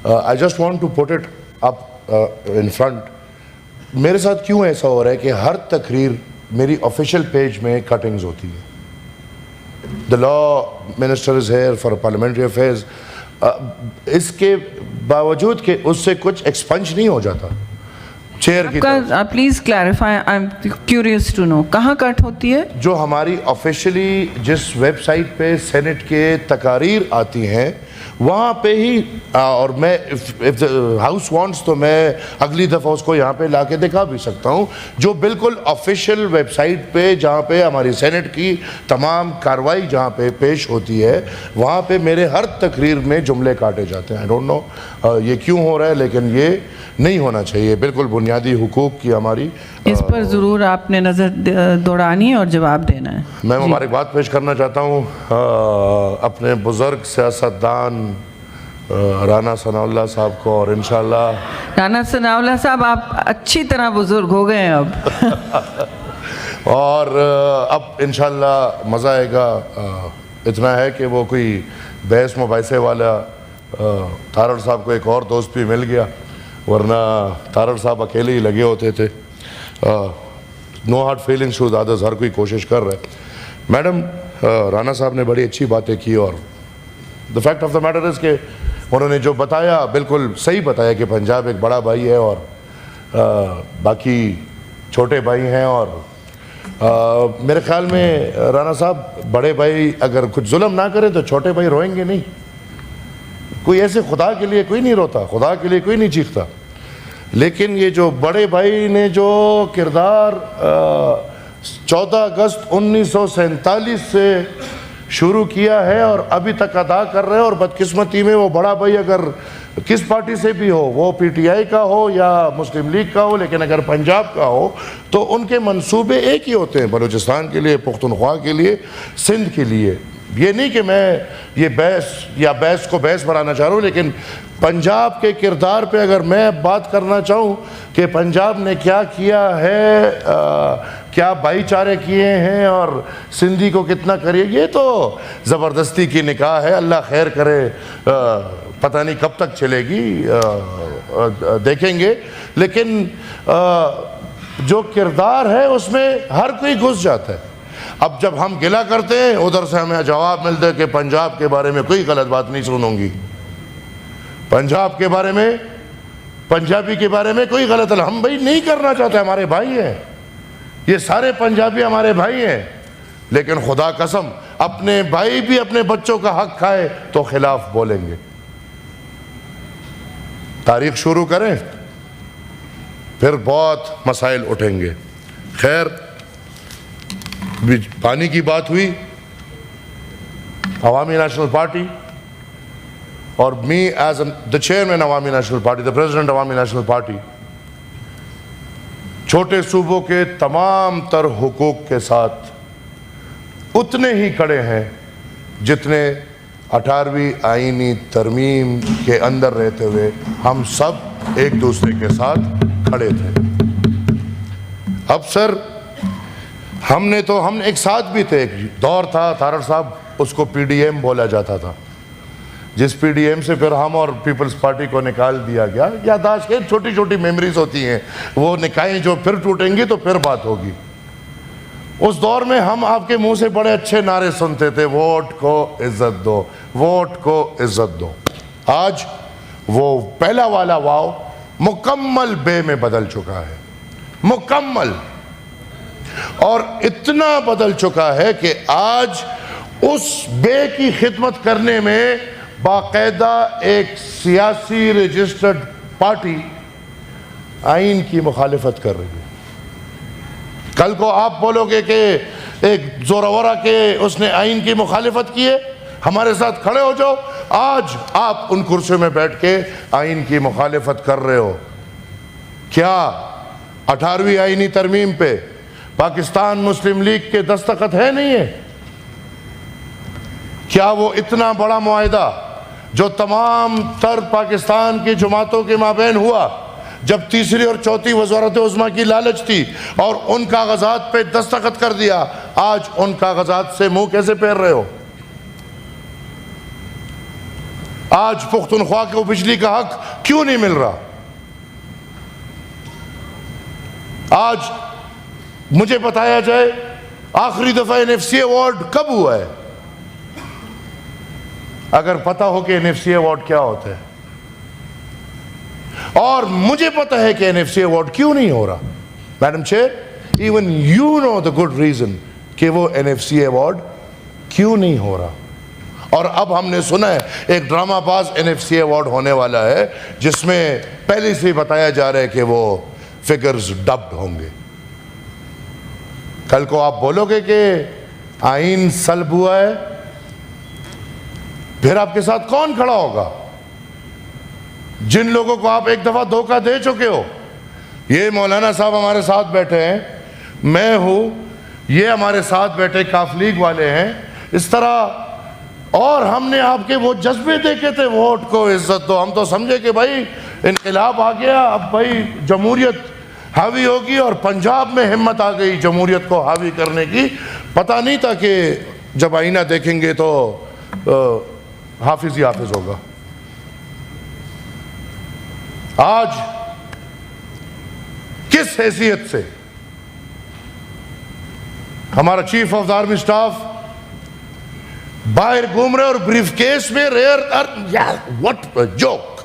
I just want to put it up in front. میرے ساتھ کیوں ایسا ہو رہا ہے کہ ہر تقریر میری آفیشیل پیج میں کٹنگز ہوتی ہیں. The law minister is here for parliamentary affairs. اس کے باوجود کہ اس سے کچھ ایکسپنج نہیں ہو جاتا چیئر کی طرف. Please clarify, I am curious to know کہاں کٹ ہوتی ہے؟ جو ہماری آفیشلی جس ویب سائٹ پہ سینٹ کے تقاریر آتی ہیں وہاں پہ ہی, اور میں ہاؤس وانٹس تو میں اگلی دفعہ اس کو یہاں پہ لا کے دکھا بھی سکتا ہوں, جو بالکل آفیشیل ویب سائٹ پہ جہاں پہ ہماری سینٹ کی تمام کاروائی جہاں پہ پیش ہوتی ہے وہاں پہ میرے ہر تقریر میں جملے کاٹے جاتے ہیں. آئی ڈونٹ نو یہ کیوں ہو رہا ہے, لیکن یہ نہیں ہونا چاہیے. بالکل بنیادی حقوق کی ہماری, اس پر ضرور آپ نے نظر دوڑانی اور جواب دینا ہے. میں مبارکباد پیش کرنا چاہتا ہوں اپنے بزرگ سیاستدان رانا ثناء اللہ صاحب کو, اور انشاءاللہ رانا ثناء اللہ صاحب آپ اچھی طرح بزرگ ہو گئے ہیں اب, اور اب انشاءاللہ مزہ آئے گا. اتنا ہے کہ وہ کوئی بحث مباحثے والا تارڑ صاحب کو ایک اور دوست بھی مل گیا, ورنہ تارڑ صاحب اکیلے ہی لگے ہوتے تھے. No hard feelings to others, ہر کوئی کوشش کر رہا ہے. میڈم رانا صاحب نے بڑی اچھی باتیں کی, اور the fact of the matter is کہ انہوں نے جو بتایا بالکل صحیح بتایا کہ پنجاب ایک بڑا بھائی ہے اور باقی چھوٹے بھائی ہیں. اور میرے خیال میں رانا صاحب بڑے بھائی اگر کچھ ظلم نہ کرے تو چھوٹے بھائی روئیں گے نہیں. کوئی ایسے خدا کے لیے کوئی نہیں روتا, خدا کے لیے کوئی نہیں چیختا. لیکن یہ جو بڑے بھائی نے جو کردار 14 اگست 1947 سے شروع کیا ہے اور ابھی تک ادا کر رہے ہیں, اور بدقسمتی میں وہ بڑا بھائی اگر کس پارٹی سے بھی ہو, وہ پی ٹی آئی کا ہو یا مسلم لیگ کا ہو, لیکن اگر پنجاب کا ہو تو ان کے منصوبے ایک ہی ہوتے ہیں, بلوچستان کے لیے, پختونخوا کے لیے, سندھ کے لیے. یہ نہیں کہ میں یہ بحث کو بحث بنانا چاہ رہا ہوں, لیکن پنجاب کے کردار پہ اگر میں بات کرنا چاہوں کہ پنجاب نے کیا کیا ہے, کیا بھائی چارے کیے ہیں اور سندھی کو کتنا کریے, یہ تو زبردستی کی نکاح ہے. اللہ خیر کرے, پتہ نہیں کب تک چلے گی, دیکھیں گے. لیکن جو کردار ہے اس میں ہر کوئی گھس جاتا ہے. اب جب ہم گلہ کرتے ہیں ادھر سے ہمیں جواب ملتا ہے کہ پنجاب کے بارے میں کوئی غلط بات نہیں سنوں گی, پنجاب کے بارے میں, پنجابی کے بارے میں کوئی غلط. ہم بھائی نہیں کرنا چاہتے, ہمارے بھائی ہیں یہ سارے پنجابی, ہمارے بھائی ہیں. لیکن خدا قسم اپنے بھائی بھی اپنے بچوں کا حق کھائے تو خلاف بولیں گے. تاریخ شروع کریں پھر بہت مسائل اٹھیں گے. خیر, پانی کی بات ہوئی, عوامی نیشنل پارٹی اور می ایز دا چیئرمین عوامی نیشنل پارٹی, دا پریزیڈنٹ عوامی نیشنل پارٹی, چھوٹے صوبوں کے تمام تر حقوق کے ساتھ اتنے ہی کھڑے ہیں جتنے 18ویں آئینی ترمیم کے اندر رہتے ہوئے ہم سب ایک دوسرے کے ساتھ کھڑے تھے. اب سر ہم ایک ساتھ بھی تھے, ایک دور تھا تارڑ صاحب, اس کو پی ڈی ایم بولا جاتا تھا, جس پی ڈی ایم سے پھر ہم اور پیپلز پارٹی کو نکال دیا گیا. یادداشت کے چھوٹی چھوٹی میموریز ہوتی ہیں, وہ نکائیں جو پھر ٹوٹیں گی تو پھر بات ہوگی. اس دور میں ہم آپ کے منہ سے بڑے اچھے نعرے سنتے تھے, ووٹ کو عزت دو, ووٹ کو عزت دو. آج وہ پہلا والا واو مکمل بے میں بدل چکا ہے, مکمل. اور اتنا بدل چکا ہے کہ آج اس بے کی خدمت کرنے میں باقاعدہ ایک سیاسی رجسٹرڈ پارٹی آئین کی مخالفت کر رہی ہے. کل کو آپ بولو گے کہ ایک زورورا کے اس نے آئین کی مخالفت کی ہے, ہمارے ساتھ کھڑے ہو جاؤ. آج آپ ان کرسیوں میں بیٹھ کے آئین کی مخالفت کر رہے ہو. کیا 18ویں آئینی ترمیم پہ پاکستان مسلم لیگ کے دستخط ہے نہیں ہے؟ کیا وہ اتنا بڑا معاہدہ جو تمام تر پاکستان کی جماعتوں کے مابین ہوا, جب تیسری اور چوتھی وزارت عظمیٰ کی لالچ تھی اور ان کاغذات پہ دستخط کر دیا, آج ان کاغذات سے منہ کیسے پھیر رہے ہو؟ آج پختونخوا کو بجلی کا حق کیوں نہیں مل رہا؟ آج مجھے بتایا جائے آخری دفعہ NFC ایوارڈ کب ہوا ہے؟ اگر پتہ ہو کہ NFC ایوارڈ کیا ہوتا ہے، اور مجھے پتہ ہے کہ NFC ایوارڈ کیوں نہیں ہو رہا، madam chair even you know the good reason کہ وہ NFC ایوارڈ کیوں نہیں ہو رہا. اور اب ہم نے سنا ہے ایک ڈرامہ باز NFC ایوارڈ ہونے والا ہے جس میں پہلے سے بتایا جا رہا ہے کہ وہ فگرز ڈبڈ ہوں گے. کل کو آپ بولو گے کہ آئین سلب ہوا ہے، پھر آپ کے ساتھ کون کھڑا ہوگا؟ جن لوگوں کو آپ ایک دفعہ دھوکہ دے چکے ہو. یہ مولانا صاحب ہمارے ساتھ بیٹھے ہیں، میں ہوں، یہ ہمارے ساتھ بیٹھے کاف لیگ والے ہیں، اس طرح. اور ہم نے آپ کے وہ جذبے دیکھے تھے، ووٹ کو عزت دو. ہم تو سمجھے کہ بھائی انقلاب آ گیا، اب بھائی جمہوریت حاوی ہوگی، اور پنجاب میں ہمت آ گئی جمہوریت کو حاوی کرنے کی. پتہ نہیں تھا کہ جب آئینہ دیکھیں گے تو حافظ ہی حافظ ہوگا. آج کس حیثیت سے ہمارا chief of the army staff باہر گھوم رہے اور بریف کیس میں وٹ جوک.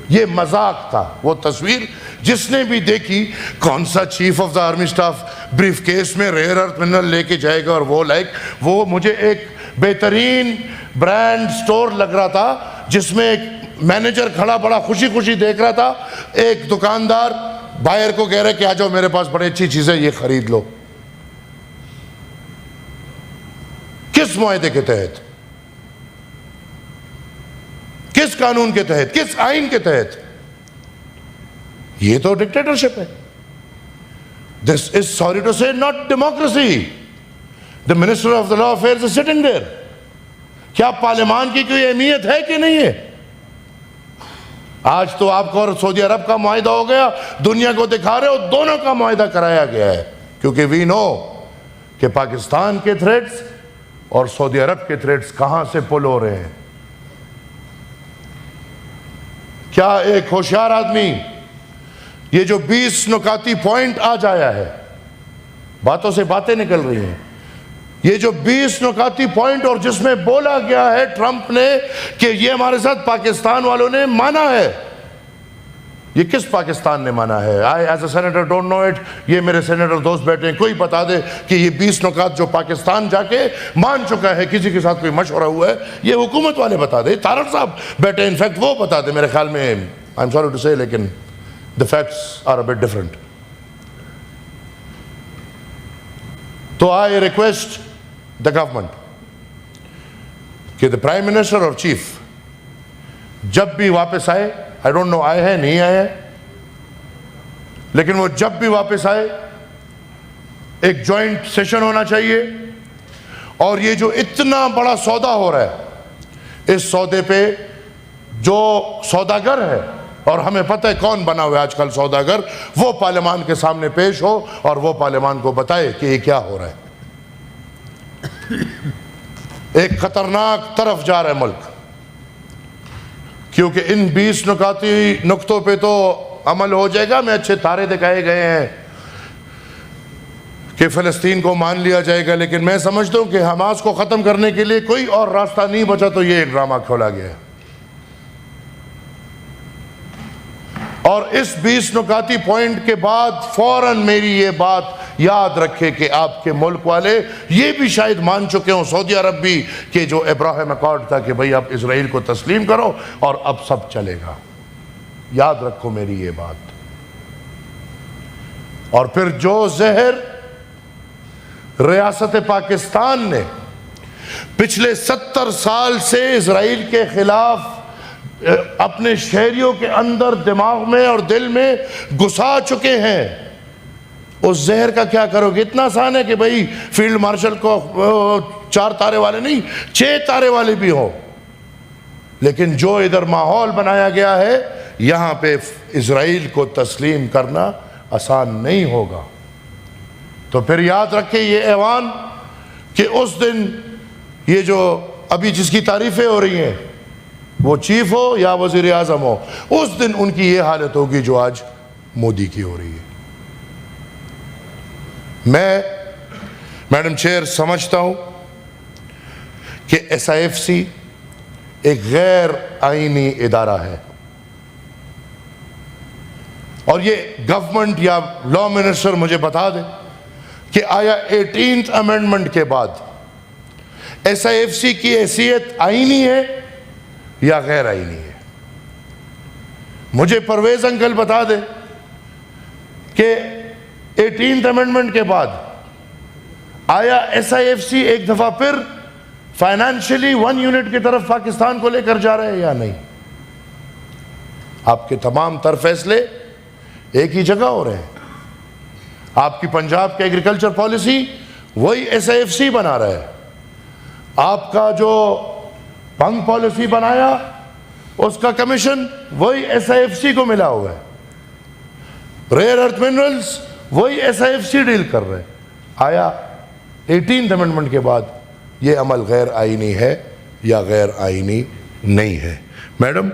یہ مذاق تھا. وہ تصویر جس نے بھی دیکھی، کون سا chief of the army staff brief case میں ریئر ارتھ منرل لے کے جائے گا، اور وہ مجھے ایک بہترین برانڈ سٹور لگ رہا تھا جس میں ایک مینیجر کھڑا بڑا خوشی خوشی دیکھ رہا تھا، ایک دکاندار باہر کو کہہ رہے کہ آ جاؤ میرے پاس بڑی اچھی چیزیں، یہ خرید لو. کس معاہدے کے تحت؟ کس قانون کے تحت؟ کس آئین کے تحت؟ یہ تو ڈکٹیٹرشپ ہے. This is, sorry to say, not democracy. The Minister of the Law Affairs is sitting there. کیا پارلیمان کی کوئی اہمیت ہے کہ نہیں ہے؟ آج تو آپ کو اور سعودی عرب کا معاہدہ ہو گیا، دنیا کو دکھا رہے ہو دونوں کا معاہدہ کرایا گیا ہے، کیونکہ وی نو کہ پاکستان کے تھریٹس اور سعودی عرب کے تھریٹس کہاں سے پل ہو رہے ہیں. کیا ایک ہوشیار آدمی یہ جو 20 نکاتی پوائنٹ آج آیا ہے، باتوں سے باتیں نکل رہی ہیں، یہ جو 20 نکاتی پوائنٹ اور جس میں بولا گیا ہے ٹرمپ نے کہ یہ ہمارے ساتھ پاکستان والوں نے مانا ہے، یہ کس پاکستان نے مانا ہے؟ I as a senator don't know it. یہ میرے سینیٹر دوست بیٹھے ہیں، کوئی بتا دے کہ یہ 20 نکات جو پاکستان جا کے مان چکا ہے، کسی کے ساتھ کوئی مشورہ ہوا ہے، یہ حکومت والے بتا دے. تارڑ صاحب بیٹھے، انفیکٹ وہ بتا دے. میرے خیال میں I'm sorry to say لیکن the facts are a bit different. تو I request the government کہ the prime minister اور chief جب بھی واپس آئے، I don't know آئے ہیں نہیں آئے ہیں، لیکن وہ جب بھی واپس آئے ایک جوائنٹ سیشن ہونا چاہیے. اور یہ جو اتنا بڑا سودا ہو رہا ہے، اس سودے پہ جو سوداگر ہے، اور ہمیں پتہ ہے کون بنا ہوا ہے آج کل سوداگر، وہ پارلیمان کے سامنے پیش ہو اور وہ پارلیمان کو بتائے کہ یہ کیا ہو رہا ہے. ایک خطرناک طرف جا رہا ہے ملک، کیونکہ ان 20 نکاتی نقطوں پہ تو عمل ہو جائے گا. میں اچھے تارے دکھائے گئے ہیں کہ فلسطین کو مان لیا جائے گا، لیکن میں سمجھتا ہوں کہ حماس کو ختم کرنے کے لیے کوئی اور راستہ نہیں بچا، تو یہ ایک ڈرامہ کھولا گیا ہے. اور اس 20 نکاتی پوائنٹ کے بعد فوراً میری یہ بات یاد رکھے کہ آپ کے ملک والے یہ بھی شاید مان چکے ہوں، سعودی عرب بھی، کہ جو ابراہیم اکارڈ تھا کہ بھئی اب اسرائیل کو تسلیم کرو اور اب سب چلے گا. یاد رکھو میری یہ بات. اور پھر جو زہر ریاست پاکستان نے پچھلے 70 سال سے اسرائیل کے خلاف اپنے شہریوں کے اندر، دماغ میں اور دل میں گھسا چکے ہیں، اس زہر کا کیا کرو گے؟ اتنا آسان ہے کہ بھئی فیلڈ مارشل کو 4 تارے والے نہیں 6 تارے والے بھی ہوں، لیکن جو ادھر ماحول بنایا گیا ہے یہاں پہ اسرائیل کو تسلیم کرنا آسان نہیں ہوگا. تو پھر یاد رکھیں یہ ایوان کہ اس دن یہ جو ابھی جس کی تعریفیں ہو رہی ہیں وہ چیف ہو یا وزیر اعظم ہو, اس دن ان کی یہ حالت ہوگی جو آج مودی کی ہو رہی ہے. میں میڈم چیئر سمجھتا ہوں کہ SIFC ایک غیر آئینی ادارہ ہے, اور یہ گورنمنٹ یا لا منسٹر مجھے بتا دے کہ آیا 18th امینڈمنٹ کے بعد SIFC کی حیثیت آئینی ہے یا غیر آئینی ہے. مجھے پرویز انکل بتا دے کہ 18th امینڈمنٹ کے بعد آیا SIFC ایک دفعہ پھر فائنانشلی 1 یونٹ کی طرف پاکستان کو لے کر جا رہے ہیں یا نہیں. آپ کے تمام تر فیصلے ایک ہی جگہ ہو رہے ہیں. آپ کی پنجاب کی ایگریکلچر پالیسی وہی SIFC بنا رہا ہے. آپ کا جو بنگ پالیسی بنایا اس کا کمیشن وہی SIFC کو ملا ہوا ہے. ریئر ارتھ منرلز وہی SIFC ڈیل کر رہے ہیں. آیا 18th امینڈمنٹ کے بعد یہ عمل غیر آئینی ہے یا غیر آئینی نہیں ہے؟ میڈم,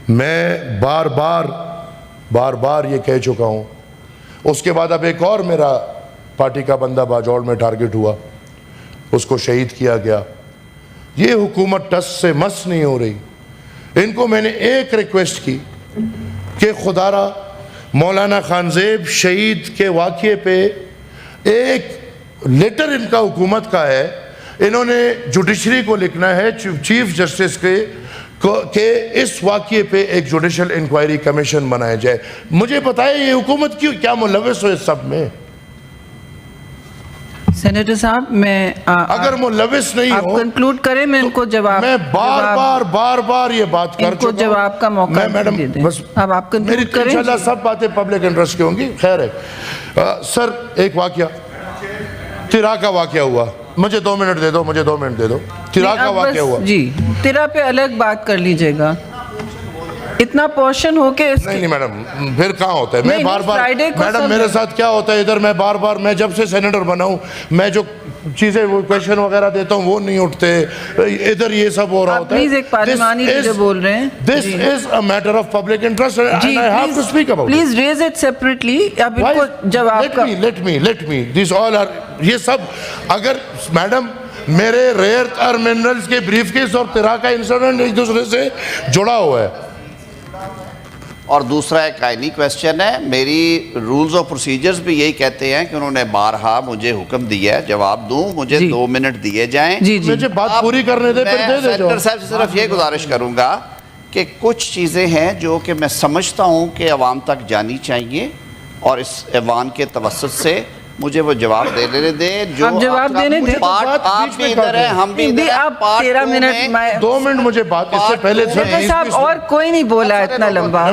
میں بار بار یہ کہہ چکا ہوں. اس کے بعد اب ایک اور میرا پارٹی کا بندہ باجوڑ میں ٹارگٹ ہوا, اس کو شہید کیا گیا. یہ حکومت ٹس سے مس نہیں ہو رہی. ان کو میں نے ایک ریکویسٹ کی کہ خدا را مولانا خانزیب شہید کے واقعے پہ ایک لیٹر ان کا حکومت کا ہے, انہوں نے جوڈیشری کو لکھنا ہے, چیف جسٹس کے, کہ اس واقعے پہ ایک جوڈیشل انکوائری کمیشن بنایا جائے. مجھے بتائیں یہ حکومت کیا ملوث ہو اس سب میں؟ سینیٹر صاحب میں اگر ملوث نہیں آپ ہو کنکلوڈ کریں, میں ان کو جواب, میں بار بار یہ بات کر ان کو چکا ہوں. جواب کا موقع میں میڈم دے دیں. بس اب آپ میری کنکلوڈ کریں. انشاءاللہ سب باتیں پبلک انٹرسٹ کی ہوں گی. خیر ہے سر, ایک واقعہ تیرا کا واقعہ ہوا, مجھے 2 منٹ دے دو, مجھے 2 منٹ دے دو. تیرا کا واقعہ ہوا جی, تیرا پہ الگ بات کر لیجئے گا. اتنا پورشن ہو کے نہیں میڈم, پھر کہاں ہوتا ہے؟ میں بار میڈم میرے ساتھ کیا ہوتا ہے ادھر, میں بار میں جب سے سینیٹر بنا ہوں میں جو چیزیں وہ کویشچن وغیرہ دیتا ہوں وہ نہیں اٹھتے, ادھر یہ سب ہو رہا ہوتا ہے. پلیز ایک پارلیمانی جو بول رہے ہیں, This is a matter of public interest and I have to speak about it. Please raise it separately. اب ان کو جواب کا Let me. These all are, یہ سب اگر میڈم میرے ریئر ارتھ منرلز کے بریف کیس اور تیرا کا انسیڈنٹ ایک دوسرے سے جڑا ہوا ہے. اور دوسرا ایک آئینی کویسچن ہے. میری رولز اور پروسیجرز بھی یہی کہتے ہیں کہ انہوں نے بارہا مجھے حکم دیا ہے جواب دوں, مجھے 2 منٹ دیے جائیں. مجھے بات پوری کرنے دے, پھر دے دے. سینیٹر صاحب سے صرف یہ گزارش کروں گا کہ کچھ چیزیں ہیں جو کہ میں سمجھتا ہوں کہ عوام تک جانی چاہیے, اور اس ایوان کے توسط سے مجھے وہ جواب دے لینے دیں. جو آپ جواب دینے دیں. آپ بھی ادھر ہیں, ہم بھی ادھر ہیں. آپ 13 منٹ 2 منٹ مجھے بات, اس سے پہلے صاحب اور کوئی نہیں بولا اتنا لمبا.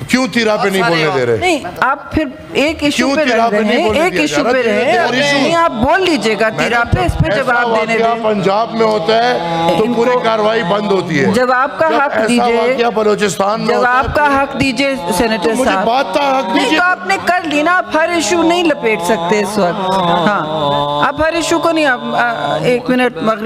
کیوں تیرا پہ نہیں بولنے دے رہے؟ نہیں, آپ پھر ایک ایشو پہ رہے ہیں, ایک ایشو پہ رہے ہیں. آپ بول لیجئے گا تیرا پہ, اس پہ جواب دینے دیں. پنجاب میں ہوتا ہے تو پوری کاروائی بند ہوتی ہے. جواب کا حق دیجئے, بلوچستان میں جواب کا حق دیجئے سینیٹر مجھے صاحب. بات کا حق نہیں دیجئے. تو آپ نے کر لی نا, آپ ہر ایشو نہیں لپیٹ سکتے اس وقت. ہاں, آپ ہر ایشو کو نہیں, آپ 1 منٹ مغرب